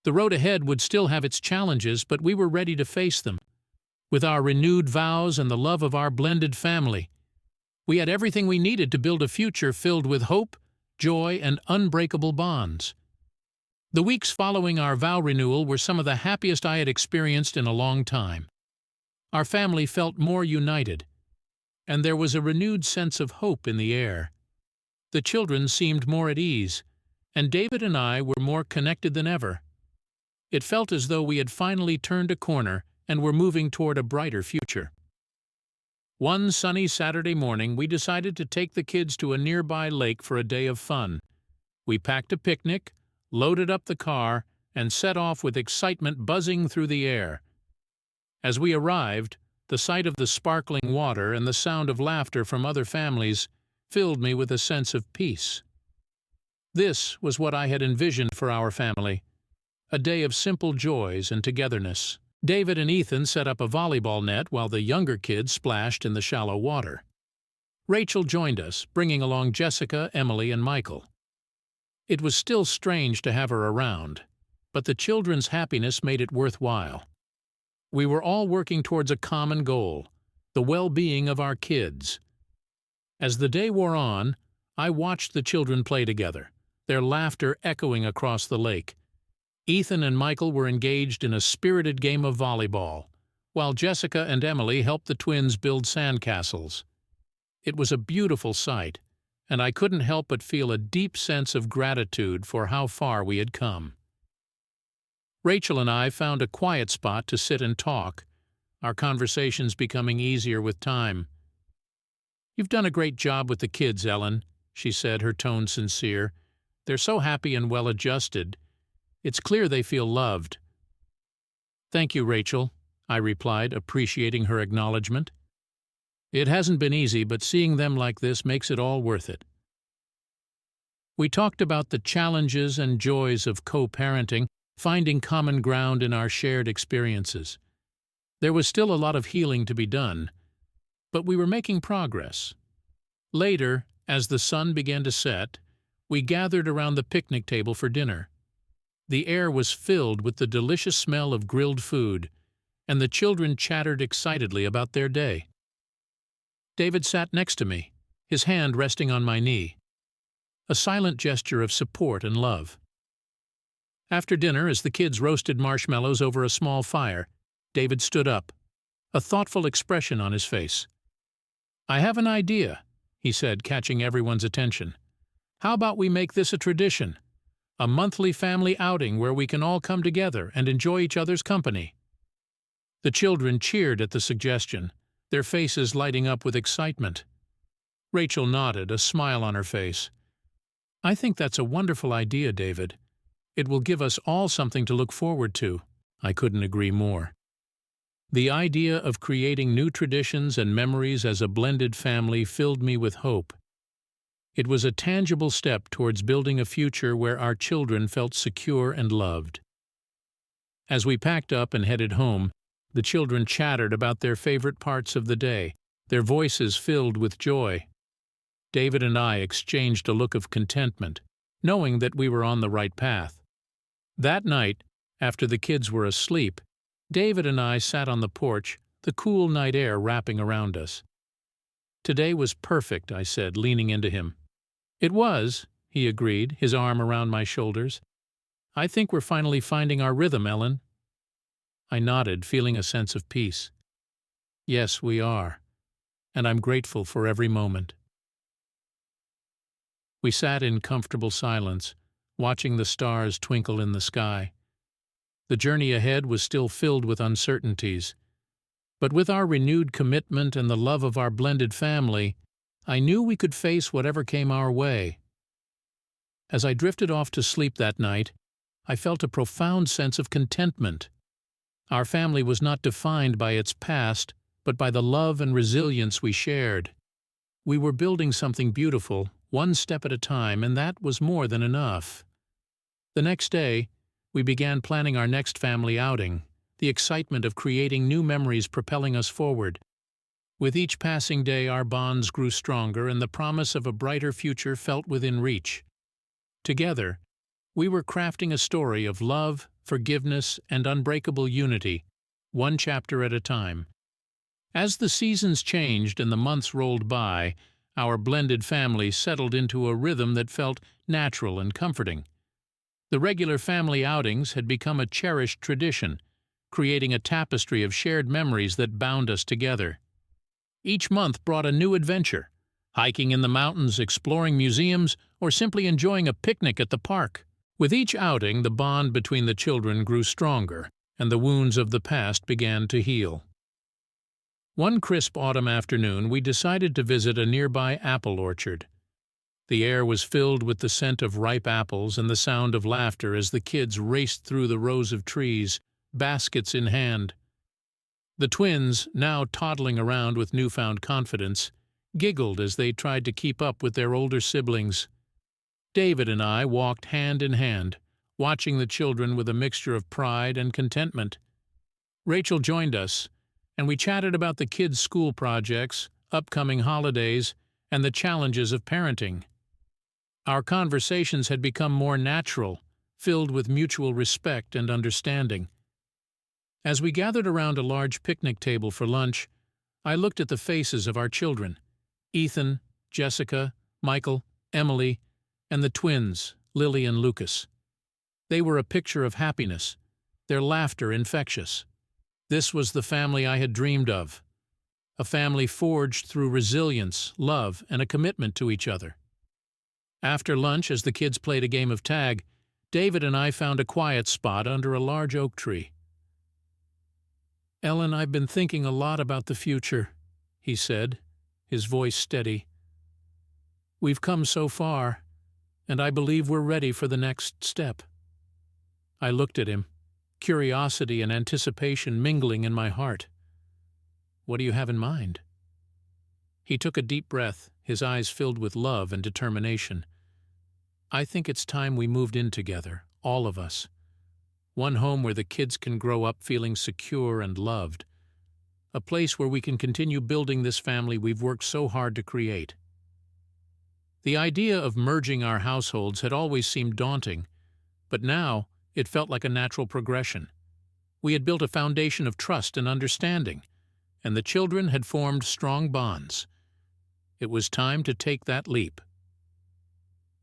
The road ahead would still have its challenges, but we were ready to face them. With our renewed vows and the love of our blended family, we had everything we needed to build a future filled with hope, joy, and unbreakable bonds. The weeks following our vow renewal were some of the happiest I had experienced in a long time. Our family felt more united, and there was a renewed sense of hope in the air. The children seemed more at ease, and David and I were more connected than ever. It felt as though we had finally turned a corner and were moving toward a brighter future. One sunny Saturday morning, we decided to take the kids to a nearby lake for a day of fun. We packed a picnic, loaded up the car, and set off with excitement buzzing through the air. As we arrived, the sight of the sparkling water and the sound of laughter from other families filled me with a sense of peace. This was what I had envisioned for our family, a day of simple joys and togetherness. David and Ethan set up a volleyball net while the younger kids splashed in the shallow water. Rachel joined us, bringing along Jessica, Emily, and Michael. It was still strange to have her around, but the children's happiness made it worthwhile. We were all working towards a common goal, the well-being of our kids. As the day wore on, I watched the children play together, their laughter echoing across the lake. Ethan and Michael were engaged in a spirited game of volleyball, while Jessica and Emily helped the twins build sandcastles. It was a beautiful sight, and I couldn't help but feel a deep sense of gratitude for how far we had come. Rachel and I found a quiet spot to sit and talk, our conversations becoming easier with time. "You've done a great job with the kids, Ellen," she said, her tone sincere. "They're so happy and well-adjusted. It's clear they feel loved." "Thank you, Rachel," I replied, appreciating her acknowledgement. "It hasn't been easy, but seeing them like this makes it all worth it." We talked about the challenges and joys of co-parenting, finding common ground in our shared experiences. There was still a lot of healing to be done, but we were making progress. Later, as the sun began to set, we gathered around the picnic table for dinner. The air was filled with the delicious smell of grilled food, and the children chattered excitedly about their day. David sat next to me, his hand resting on my knee, a silent gesture of support and love. After dinner, as the kids roasted marshmallows over a small fire, David stood up, a thoughtful expression on his face. "I have an idea," he said, catching everyone's attention. "How about we make this a tradition? A monthly family outing where we can all come together and enjoy each other's company." The children cheered at the suggestion, their faces lighting up with excitement. Rachel nodded, a smile on her face. I think that's a wonderful idea, David. It will give us all something to look forward to. I couldn't agree more. The idea of creating new traditions and memories as a blended family filled me with hope. It was a tangible step towards building a future where our children felt secure and loved. As we packed up and headed home, the children chattered about their favorite parts of the day, their voices filled with joy. David and I exchanged a look of contentment, knowing that we were on the right path. That night, after the kids were asleep, David and I sat on the porch, the cool night air wrapping around us. Today was perfect, I said, leaning into him. It was, he agreed, his arm around my shoulders. I think we're finally finding our rhythm, Ellen. I nodded, feeling a sense of peace. Yes, we are, and I'm grateful for every moment. We sat in comfortable silence, watching the stars twinkle in the sky. The journey ahead was still filled with uncertainties, but with our renewed commitment and the love of our blended family, I knew we could face whatever came our way. As I drifted off to sleep that night, I felt a profound sense of contentment. Our family was not defined by its past, but by the love and resilience we shared. We were building something beautiful, one step at a time, and that was more than enough. The next day, we began planning our next family outing, the excitement of creating new memories propelling us forward. With each passing day, our bonds grew stronger, and the promise of a brighter future felt within reach. Together, we were crafting a story of love, forgiveness, and unbreakable unity, one chapter at a time. As the seasons changed and the months rolled by, our blended family settled into a rhythm that felt natural and comforting. The regular family outings had become a cherished tradition, creating a tapestry of shared memories that bound us together. Each month brought a new adventure, hiking in the mountains, exploring museums, or simply enjoying a picnic at the park. With each outing, the bond between the children grew stronger, and the wounds of the past began to heal. One crisp autumn afternoon, we decided to visit a nearby apple orchard. The air was filled with the scent of ripe apples and the sound of laughter as the kids raced through the rows of trees, baskets in hand. The twins, now toddling around with newfound confidence, giggled as they tried to keep up with their older siblings. David and I walked hand in hand, watching the children with a mixture of pride and contentment. Rachel joined us, and we chatted about the kids' school projects, upcoming holidays, and the challenges of parenting. Our conversations had become more natural, filled with mutual respect and understanding. As we gathered around a large picnic table for lunch, I looked at the faces of our children, Ethan, Jessica, Michael, Emily, and the twins, Lily and Lucas. They were a picture of happiness, their laughter infectious. This was the family I had dreamed of, a family forged through resilience, love, and a commitment to each other. After lunch, as the kids played a game of tag, David and I found a quiet spot under a large oak tree. "Ellen, I've been thinking a lot about the future," he said, his voice steady. "We've come so far, and I believe we're ready for the next step." I looked at him, curiosity and anticipation mingling in my heart. "What do you have in mind?" He took a deep breath, his eyes filled with love and determination. "I think it's time we moved in together, all of us. One home where the kids can grow up feeling secure and loved. A place where we can continue building this family we've worked so hard to create." The idea of merging our households had always seemed daunting, but now it felt like a natural progression. We had built a foundation of trust and understanding, and the children had formed strong bonds. It was time to take that leap.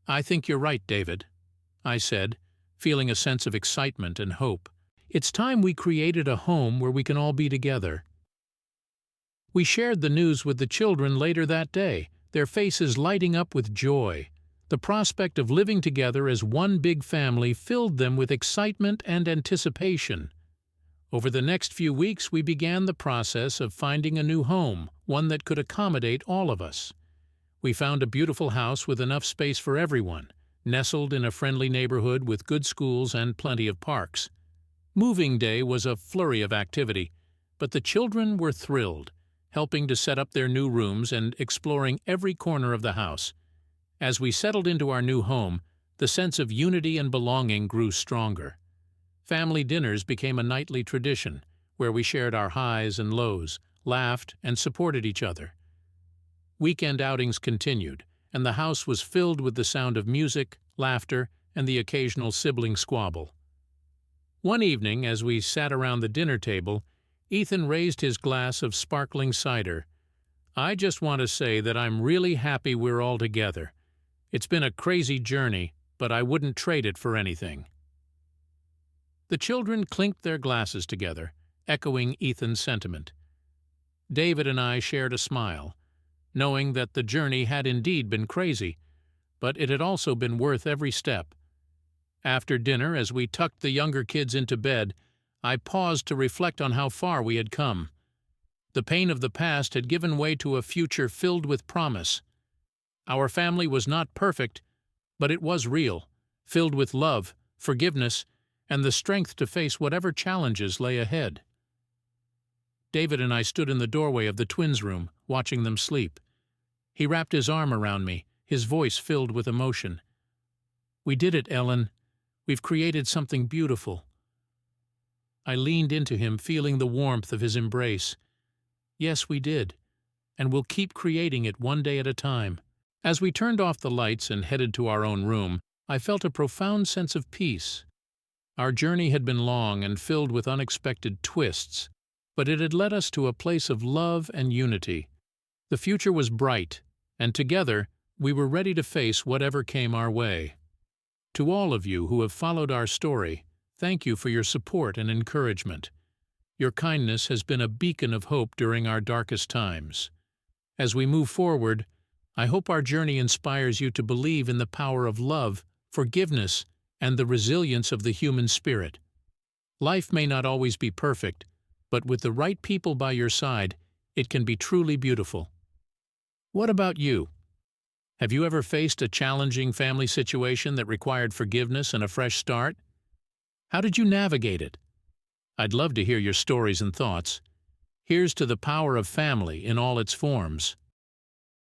"I think you're right, David," I said, feeling a sense of excitement and hope. "It's time we created a home where we can all be together." We shared the news with the children later that day, their faces lighting up with joy. The prospect of living together as one big family filled them with excitement and anticipation. Over the next few weeks, we began the process of finding a new home, one that could accommodate all of us. We found a beautiful house with enough space for everyone, nestled in a friendly neighborhood with good schools and plenty of parks. Moving day was a flurry of activity, but the children were thrilled, helping to set up their new rooms and exploring every corner of the house. As we settled into our new home, the sense of unity and belonging grew stronger. Family dinners became a nightly tradition, where we shared our highs and lows, laughed, and supported each other. Weekend outings continued, and the house was filled with the sound of music, laughter, and the occasional sibling squabble. One evening, as we sat around the dinner table, Ethan raised his glass of sparkling cider. "I just want to say that I'm really happy we're all together. It's been a crazy journey, but I wouldn't trade it for anything." The children clinked their glasses together, echoing Ethan's sentiment. David and I shared a smile, knowing that the journey had indeed been crazy, but it had also been worth every step. After dinner, as we tucked the younger kids into bed, I paused to reflect on how far we had come. The pain of the past had given way to a future filled with promise. Our family was not perfect, but it was real, filled with love, forgiveness, and the strength to face whatever challenges lay ahead. David and I stood in the doorway of the twins' room, watching them sleep. He wrapped his arm around me, his voice filled with emotion. "We did it, Ellen. We've created something beautiful." I leaned into him, feeling the warmth of his embrace. "Yes, we did, and we'll keep creating it one day at a time." As we turned off the lights and headed to our own room, I felt a profound sense of peace. Our journey had been long and filled with unexpected twists, but it had led us to a place of love and unity. The future was bright, and together we were ready to face whatever came our way. To all of you who have followed our story, thank you for your support and encouragement. Your kindness has been a beacon of hope during our darkest times. As we move forward, I hope our journey inspires you to believe in the power of love, forgiveness, and the resilience of the human spirit. Life may not always be perfect, but with the right people by your side, it can be truly beautiful. What about you? Have you ever faced a challenging family situation that required forgiveness and a fresh start? How did you navigate it? I'd love to hear your stories and thoughts. Here's to the power of family in all its forms.